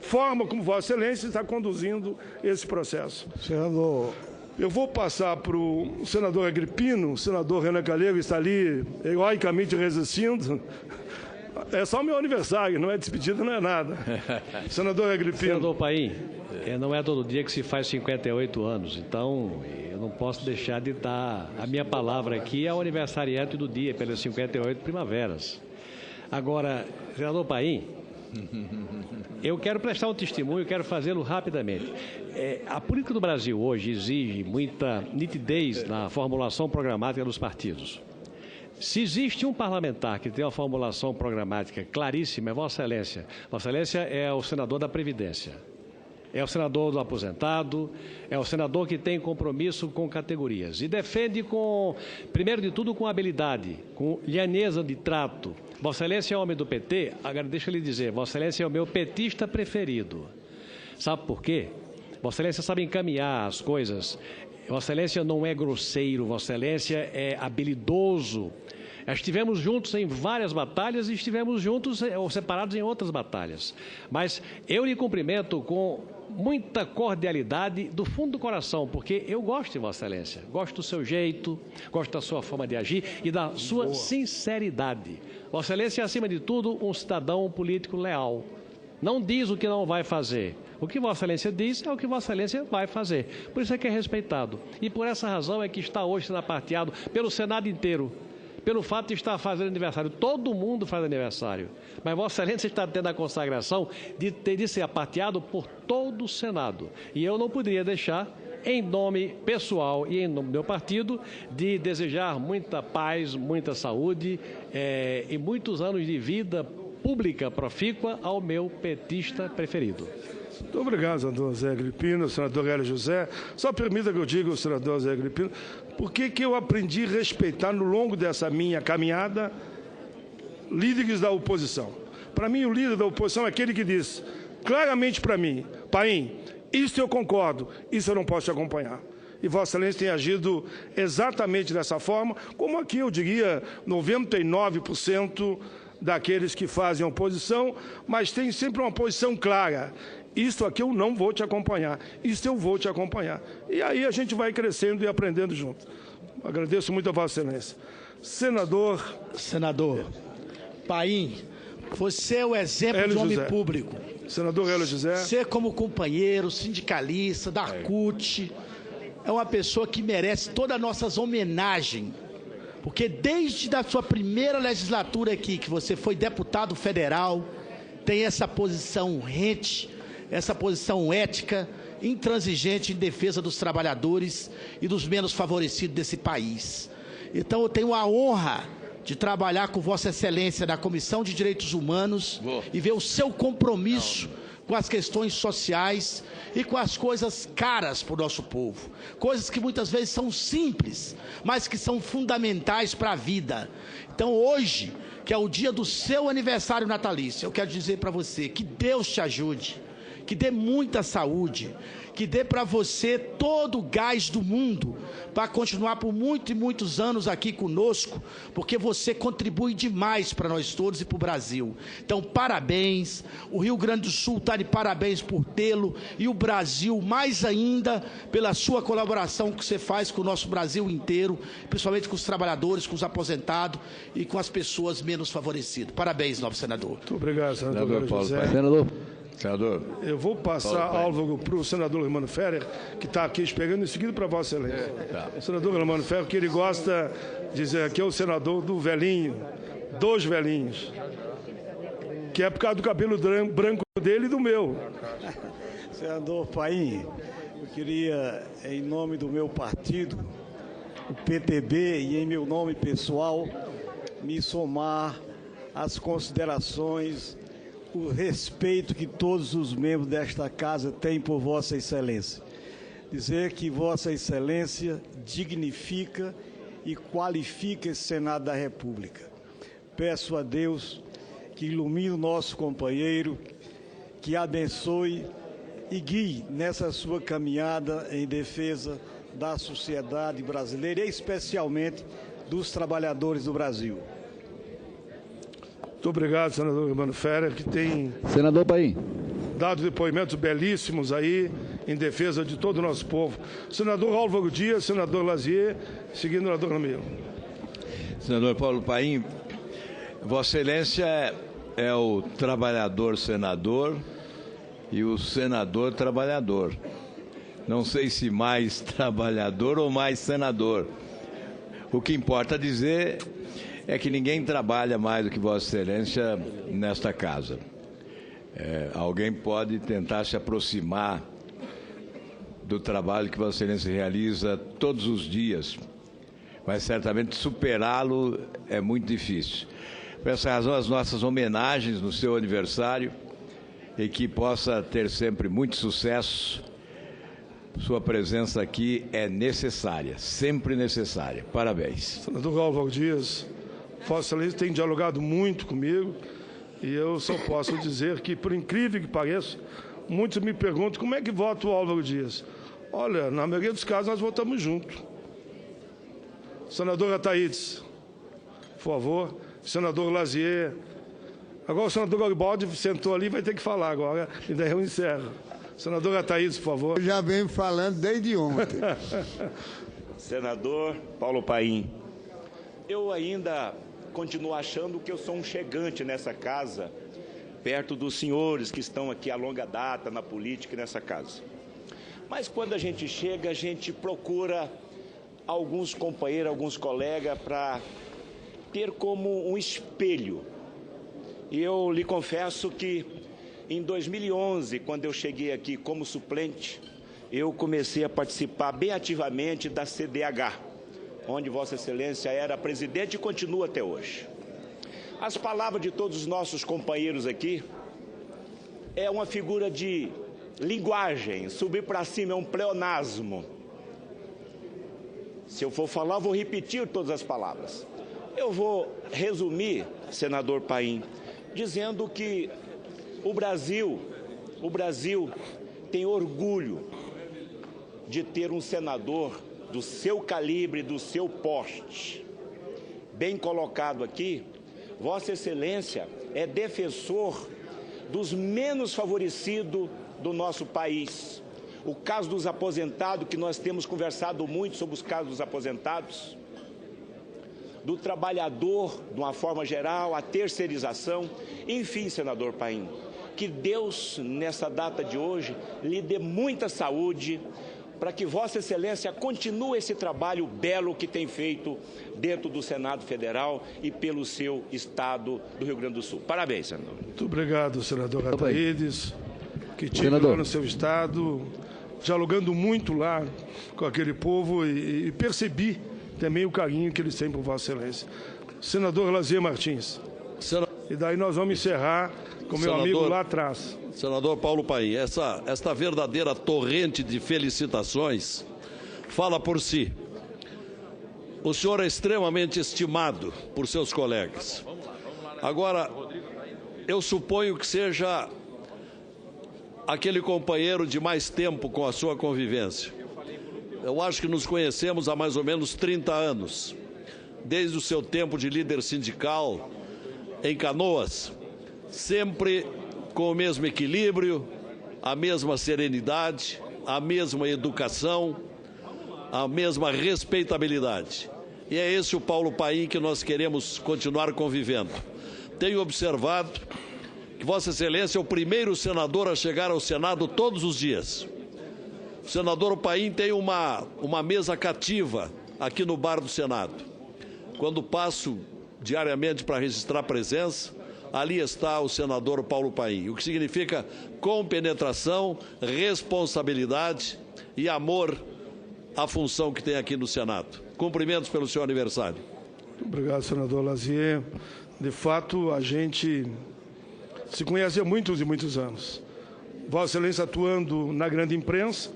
forma como Vossa Excelência está conduzindo esse processo. Senador, eu vou passar para o senador Agripino, o senador Renan Calheiros está ali heroicamente resistindo. É só o meu aniversário, não é despedida, não é nada. Senador Agripino. Senador Paim, não é todo dia que se faz 58 anos, então eu não posso deixar de dar a minha palavra aqui ao aniversariante do dia, pelas 58 primaveras. Agora, senador Paim, eu quero prestar um testemunho, quero fazê-lo rapidamente. A política do Brasil hoje exige muita nitidez na formulação programática dos partidos. Se existe um parlamentar que tem uma formulação programática claríssima, é Vossa Excelência. Vossa Excelência é o senador da Previdência, é o senador do aposentado, é o senador que tem compromisso com categorias e defende primeiro de tudo, com habilidade, com lhaneza de trato. Vossa Excelência é homem do PT, agora deixa eu lhe dizer, Vossa Excelência é o meu petista preferido. Sabe por quê? Vossa Excelência sabe encaminhar as coisas. Vossa Excelência não é grosseiro, Vossa Excelência é habilidoso. Estivemos juntos em várias batalhas e estivemos juntos ou separados em outras batalhas. Mas eu lhe cumprimento com muita cordialidade do fundo do coração, porque eu gosto de Vossa Excelência, gosto do seu jeito, gosto da sua forma de agir e da sua sinceridade. Vossa Excelência é, acima de tudo, um cidadão político leal. Não diz o que não vai fazer. O que Vossa Excelência diz é o que Vossa Excelência vai fazer. Por isso é que é respeitado. E por essa razão é que está hoje sendo aparteado pelo Senado inteiro. Pelo fato de estar fazendo aniversário. Todo mundo faz aniversário. Mas Vossa Excelência está tendo a consagração de ser aparteado por todo o Senado. E eu não poderia deixar, em nome pessoal e em nome do meu partido, de desejar muita paz, muita saúde e muitos anos de vida pública profícua ao meu petista preferido. Muito obrigado, senador Zé Agripino, senador Hélio José. Só permita que eu diga ao senador Zé Agripino por que eu aprendi a respeitar, no longo dessa minha caminhada, líderes da oposição. Para mim, o líder da oposição é aquele que diz claramente para mim, Paim, isso eu concordo, isso eu não posso te acompanhar. E Vossa Excelência tem agido exatamente dessa forma, como aqui eu diria 99% daqueles que fazem oposição, mas tem sempre uma posição clara. Isso aqui eu não vou te acompanhar, isso eu vou te acompanhar. E aí a gente vai crescendo e aprendendo junto. Agradeço muito a Vossa Excelência. Senador, Paim, você é o exemplo Hélio de homem José. público. Senador Hélio José. Você, como companheiro, sindicalista, da CUT, é uma pessoa que merece todas as nossas homenagens. Porque desde a sua primeira legislatura aqui, que você foi deputado federal, tem essa posição rente, essa posição ética, intransigente em defesa dos trabalhadores e dos menos favorecidos desse país. Então eu tenho a honra de trabalhar com Vossa Excelência na Comissão de Direitos Humanos e ver o seu compromisso com as questões sociais e com as coisas caras para o nosso povo. Coisas que muitas vezes são simples, mas que são fundamentais para a vida. Então hoje, que é o dia do seu aniversário natalício, eu quero dizer para você que Deus te ajude, que dê muita saúde, que dê para você todo o gás do mundo para continuar por muitos e muitos anos aqui conosco, porque você contribui demais para nós todos e para o Brasil. Então, parabéns, o Rio Grande do Sul está de parabéns por tê-lo e o Brasil mais ainda pela sua colaboração que você faz com o nosso Brasil inteiro, principalmente com os trabalhadores, com os aposentados e com as pessoas menos favorecidas. Parabéns, novo senador. Muito obrigado, senador José. Senador. Eu vou passar, Álvaro, para o senador Hermano Ferrer, que está aqui esperando, em seguida para Vossa Excelência. O senador Hermano Ferrer, que ele gosta de dizer que é o senador do velhinho, dos velhinhos. que é por causa do cabelo branco dele e do meu. Senador Paim, eu queria, em nome do meu partido, o PTB, e em meu nome pessoal, me somar às considerações, o respeito que todos os membros desta casa têm por Vossa Excelência. Dizer que Vossa Excelência dignifica e qualifica esse Senado da República. Peço a Deus que ilumine o nosso companheiro, que abençoe e guie nessa sua caminhada em defesa da sociedade brasileira e especialmente dos trabalhadores do Brasil. Muito obrigado, senador Germano Ferrer, que tem Senador Paim. dado depoimentos belíssimos aí em defesa de todo o nosso povo. Senador Álvaro Dias, senador Lazier, seguindo o senador Ramiro. Senador Paulo Paim, Vossa Excelência é o trabalhador senador e o senador trabalhador. Não sei se mais trabalhador ou mais senador. O que importa dizer é que ninguém trabalha mais do que Vossa Excelência nesta casa. Alguém pode tentar se aproximar do trabalho que Vossa Excelência realiza todos os dias, mas certamente superá-lo é muito difícil. Por essa razão, as nossas homenagens no seu aniversário, e que possa ter sempre muito sucesso. Sua presença aqui é necessária, sempre necessária. Parabéns. Senador Álvaro Dias, Vossa Excelência tem dialogado muito comigo e eu só posso dizer que, por incrível que pareça, muitos me perguntam como é que vota o Álvaro Dias. Olha, na maioria dos casos nós votamos junto. Senadora Ataídes, por favor. Senador Lazier. Agora o senador Garibaldi sentou ali e vai ter que falar agora, e daí eu encerro. Senadora Ataídes, por favor. Eu já venho falando desde ontem. Senador Paulo Paim, eu ainda continuo achando que eu sou um chegante nessa casa, perto dos senhores que estão aqui há longa data na política e nessa casa. Mas quando a gente chega, a gente procura alguns companheiros, alguns colegas, para ter como um espelho. E eu lhe confesso que em 2011, quando eu cheguei aqui como suplente, eu comecei a participar bem ativamente da CDH, onde Vossa Excelência era presidente e continua até hoje. As palavras de todos os nossos companheiros aqui é uma figura de linguagem, subir para cima é um pleonasmo. Se eu for falar, vou repetir todas as palavras. Eu vou resumir, senador Paim, dizendo que o Brasil tem orgulho de ter um senador do seu calibre, do seu porte. Bem colocado aqui, Vossa Excelência é defensor dos menos favorecidos do nosso país. O caso dos aposentados, que nós temos conversado muito sobre os casos dos aposentados, do trabalhador, de uma forma geral, a terceirização. Enfim, senador Paim, que Deus, nessa data de hoje, lhe dê muita saúde para que Vossa Excelência continue esse trabalho belo que tem feito dentro do Senado Federal e pelo seu estado do Rio Grande do Sul. Parabéns, senador. Muito obrigado, senador Ataídes, que estive lá no seu estado, dialogando muito lá com aquele povo e percebi também o carinho que eles têm por Vossa Excelência. Senador Lazier Martins. E daí nós vamos encerrar com meu amigo lá atrás. Senador Paulo Paim, esta verdadeira torrente de felicitações fala por si. O senhor é extremamente estimado por seus colegas. Agora, eu suponho que seja aquele companheiro de mais tempo com a sua convivência. Eu acho que nos conhecemos há mais ou menos 30 anos, desde o seu tempo de líder sindical em Canoas, sempre com o mesmo equilíbrio, a mesma serenidade, a mesma educação, a mesma respeitabilidade. E é esse o Paulo Paim que nós queremos continuar convivendo. Tenho observado que Vossa Excelência é o primeiro senador a chegar ao Senado todos os dias. O senador Paim tem uma mesa cativa aqui no bar do Senado. Quando passo diariamente para registrar presença, ali está o senador Paulo Paim, o que significa compenetração, responsabilidade e amor à função que tem aqui no Senado. Cumprimentos pelo seu aniversário. Obrigado, senador Lazier. De fato, a gente se conhece há muitos e muitos anos. Vossa Excelência atuando na grande imprensa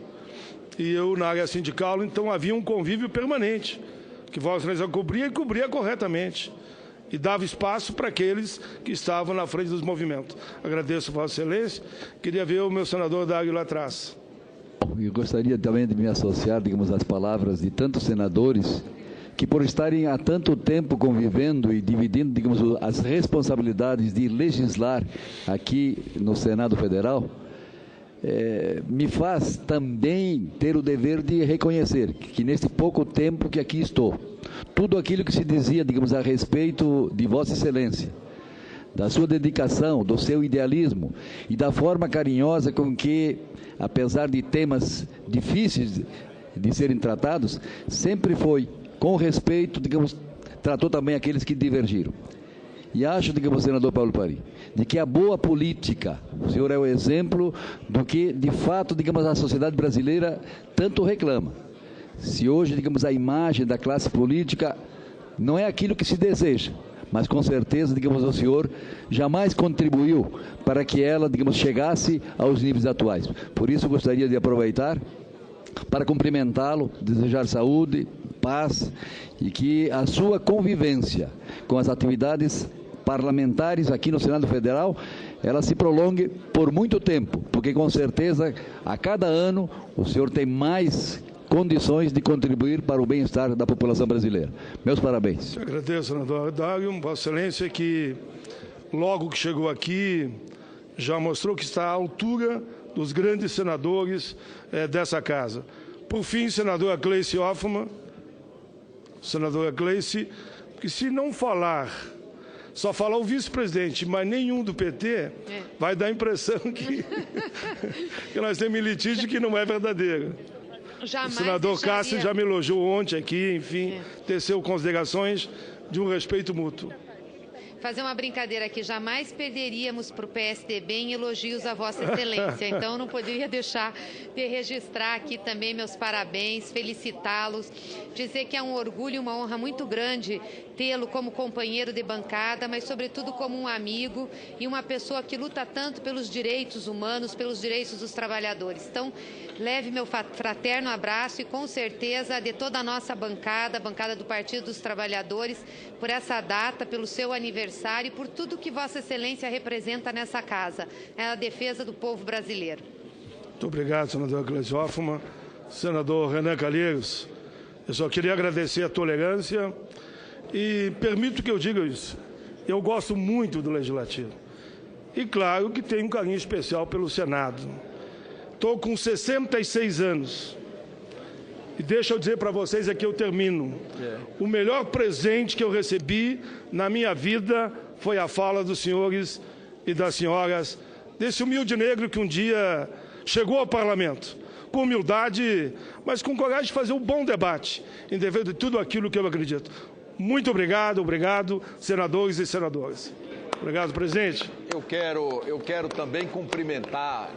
e eu na área sindical, então havia um convívio permanente, que Vossa Excelência cobria e cobria corretamente, e dava espaço para aqueles que estavam na frente dos movimentos. Agradeço, Vossa Excelência. Queria ver o meu senador Dário lá atrás. Eu gostaria também de me associar, digamos, às palavras de tantos senadores que, por estarem há tanto tempo convivendo e dividindo, digamos, as responsabilidades de legislar aqui no Senado Federal, me faz também ter o dever de reconhecer que neste pouco tempo que aqui estou, tudo aquilo que se dizia, digamos, a respeito de Vossa Excelência, da sua dedicação, do seu idealismo e da forma carinhosa com que, apesar de temas difíceis de serem tratados, sempre foi com respeito, digamos, tratou também aqueles que divergiram. E acho, digamos, senador Paulo Paim, de que a boa política, o senhor é o exemplo do que, de fato, digamos, a sociedade brasileira tanto reclama. Se hoje, digamos, a imagem da classe política não é aquilo que se deseja, mas com certeza, digamos, o senhor jamais contribuiu para que ela, digamos, chegasse aos níveis atuais. Por isso, gostaria de aproveitar para cumprimentá-lo, desejar saúde, paz e que a sua convivência com as atividades parlamentares aqui no Senado Federal, ela se prolongue por muito tempo, porque com certeza a cada ano o senhor tem mais condições de contribuir para o bem-estar da população brasileira. Meus parabéns. Eu agradeço, senador Dário. Vossa Excelência, que logo que chegou aqui já mostrou que está à altura dos grandes senadores dessa casa. Por fim, senadora Gleice Hoffmann, senadora Gleice, que se não falar, só falar o vice-presidente, mas nenhum do PT, vai dar a impressão que nós temos litígio que não é verdadeiro. Jamais o senador Cássio já me elogiou ontem aqui, enfim, teceu considerações de um respeito mútuo. Fazer uma brincadeira aqui, jamais perderíamos para o PSDB em elogios a Vossa Excelência. Então, não poderia deixar de registrar aqui também meus parabéns, felicitá-los, dizer que é um orgulho e uma honra muito grande tê-lo como companheiro de bancada, mas, sobretudo, como um amigo e uma pessoa que luta tanto pelos direitos humanos, pelos direitos dos trabalhadores. Então, leve meu fraterno abraço e, com certeza, de toda a nossa bancada, a bancada do Partido dos Trabalhadores, por essa data, pelo seu aniversário e por tudo que Vossa Excelência representa nessa casa, a defesa do povo brasileiro. Muito obrigado, senador Gleice Hoffmann. Senador Renan Calheiros, eu só queria agradecer a tolerância e permito que eu diga isso. Eu gosto muito do Legislativo. E claro que tenho um carinho especial pelo Senado. Estou com 66 anos. E deixa eu dizer para vocês, aqui eu termino. O melhor presente que eu recebi na minha vida foi a fala dos senhores e das senhoras, desse humilde negro que um dia chegou ao parlamento, com humildade, mas com coragem de fazer um bom debate, em dever de tudo aquilo que eu acredito. Muito obrigado, obrigado, senadores e senadoras. Obrigado, presidente. Eu quero também cumprimentar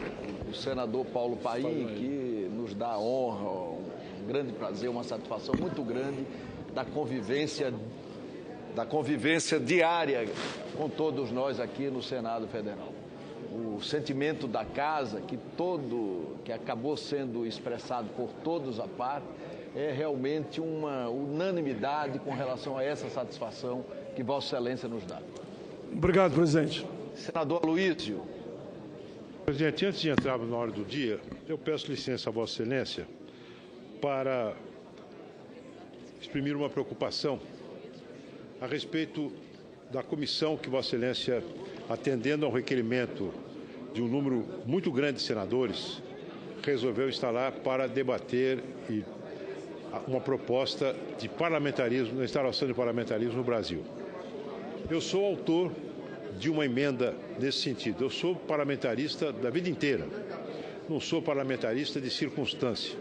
o senador Paulo Paim, que nos dá a honra, um grande prazer, uma satisfação muito grande da convivência diária com todos nós aqui no Senado Federal. O sentimento da casa, que acabou sendo expressado por todos à parte, é realmente uma unanimidade com relação a essa satisfação que Vossa Excelência nos dá. Obrigado, presidente. Senador Aloísio. Presidente, antes de entrarmos na hora do dia, eu peço licença a Vossa Excelência para exprimir uma preocupação a respeito da comissão que Vossa Excelência, atendendo ao requerimento de um número muito grande de senadores, resolveu instalar para debater uma proposta de parlamentarismo, da instalação de parlamentarismo no Brasil. Eu sou autor de uma emenda nesse sentido. Eu sou parlamentarista da vida inteira, não sou parlamentarista de circunstância.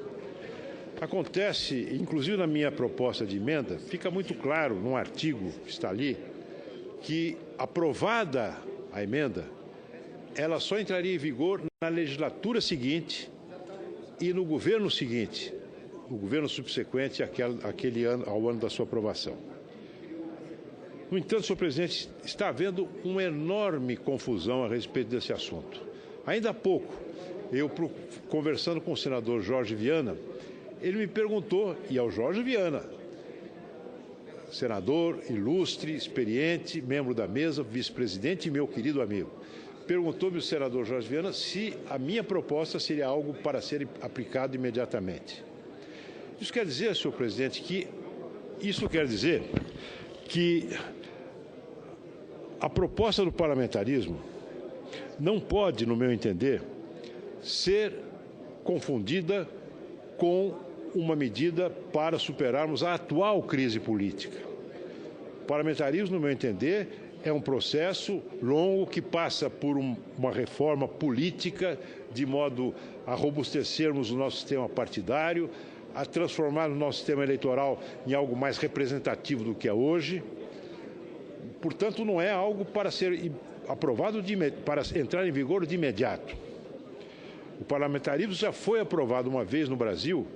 Acontece, inclusive na minha proposta de emenda, fica muito claro num artigo que está ali, que aprovada a emenda, ela só entraria em vigor na legislatura seguinte e no governo seguinte, no governo subsequente àquele ano, ao ano da sua aprovação. No entanto, senhor presidente, está havendo uma enorme confusão a respeito desse assunto. Ainda há pouco, eu conversando com o senador Jorge Viana, ele me perguntou, e ao Jorge Viana, senador ilustre, experiente, membro da mesa, vice-presidente e meu querido amigo, perguntou-me o senador Jorge Viana se a minha proposta seria algo para ser aplicado imediatamente. Isso quer dizer, senhor presidente, que a proposta do parlamentarismo não pode, no meu entender, ser confundida com uma medida para superarmos a atual crise política. O parlamentarismo, no meu entender, é um processo longo que passa por uma reforma política de modo a robustecermos o nosso sistema partidário, a transformar o nosso sistema eleitoral em algo mais representativo do que é hoje. Portanto, não é algo para ser aprovado, para entrar em vigor de imediato. O parlamentarismo já foi aprovado uma vez no Brasil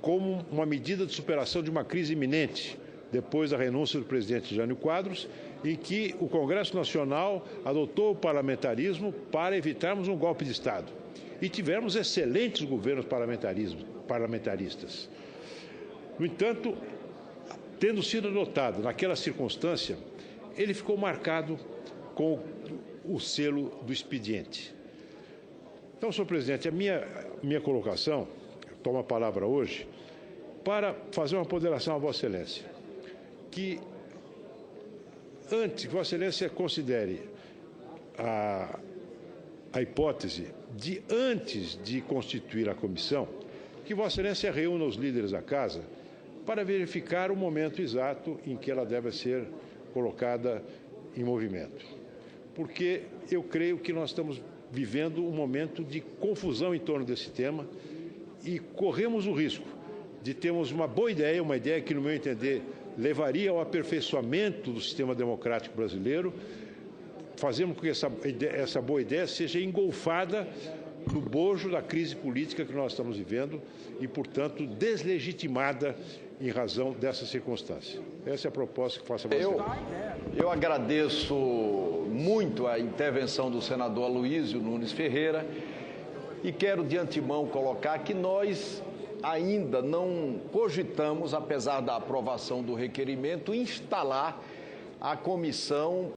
como uma medida de superação de uma crise iminente, depois da renúncia do presidente Jânio Quadros, em que o Congresso Nacional adotou o parlamentarismo para evitarmos um golpe de Estado. E tivemos excelentes governos parlamentaristas. No entanto, tendo sido adotado naquela circunstância, ele ficou marcado com o selo do expediente. Então, senhor presidente, a minha colocação, tomo a palavra hoje, para fazer uma ponderação a Vossa Excelência, que Vossa Excelência considere a hipótese de, antes de constituir a comissão, que Vossa Excelência reúna os líderes da Casa para verificar o momento exato em que ela deve ser colocada em movimento. Porque eu creio que nós estamos vivendo um momento de confusão em torno desse tema e corremos o risco de termos uma boa ideia, uma ideia que, no meu entender, levaria ao aperfeiçoamento do sistema democrático brasileiro, fazendo com que essa boa ideia seja engolfada no bojo da crise política que nós estamos vivendo e, portanto, deslegitimada em razão dessa circunstância. Essa é a proposta que faço a você. Eu agradeço muito a intervenção do senador Aloysio Nunes Ferreira e quero de antemão colocar que nós ainda não cogitamos, apesar da aprovação do requerimento, instalar a comissão